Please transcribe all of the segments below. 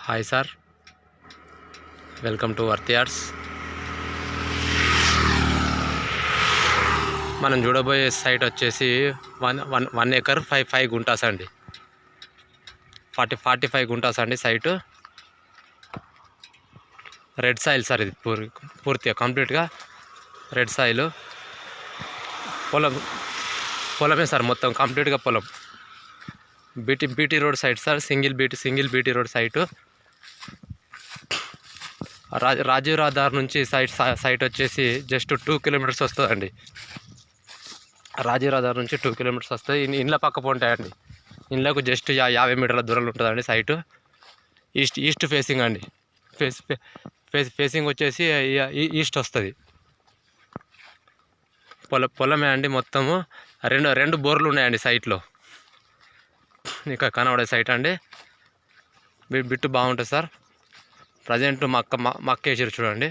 Hi sir, welcome to worth yards. మనం చూడబోయే site వచ్చేసి 1 ఎకర్ 5 గుంటాస్ అండి. 45 గుంటాస్ అండి సైటు. రెడ్ సాయిల్ సార్, ఇది పూర్తిగా కంప్లీట్గా రెడ్ సాయిల్. పొలమే సార్, మొత్తం కంప్లీట్గా పొలం. BT road site sir, single BT road site. Rajiv రహదారి నుంచి సైట్ వచ్చేసి జస్ట్ 2 కిలోమీటర్స్ వస్తుందండి. రాజీవ్ రహదారి నుంచి 2 కిలోమీటర్స్ వస్తుంది. ఇండ్ల పక్క ఉంటాయండి. ఇండ్లకు జస్ట్ 50 మీటర్ల దూరంలో ఉంటుందండి సైటు. ఈస్ట్ ఫేసింగ్ అండి. ఫేసింగ్ వచ్చేసి ఈస్ట్ వస్తుంది. పొలమే అండి మొత్తము. రెండు బోర్లు ఉన్నాయండి సైట్లో. ఇంకా కనబడే సైట్ అండి. బిట్టు బాగుంటుంది సార్. ప్రజెంట్ మక్క వేసారు చూడండి.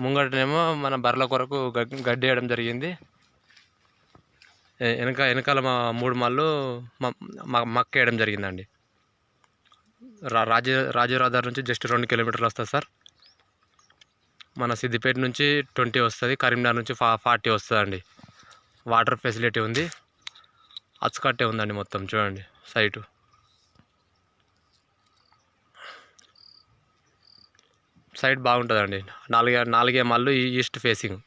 ముంగటనేమో మన బర్రెల కొరకు గడ్డి వేయడం జరిగింది. వెనకాల 3 మళ్ళు మక్క వేయడం జరిగిందండి. రాజీవ్ రహదారి నుంచి జస్ట్ 2 కిలోమీటర్లు వస్తుంది సార్. మన సిద్దిపేట నుంచి 20 వస్తుంది, కరీంనగర్ నుంచి 40 వస్తుందండి. వాటర్ ఫెసిలిటీ ఉంది, అచ్చుకట్టే ఉందండి మొత్తం. చూడండి సైటు. సైట్ బాగుంటుందండి. 4 మళ్ళు ఈస్ట్ ఫేసింగ్.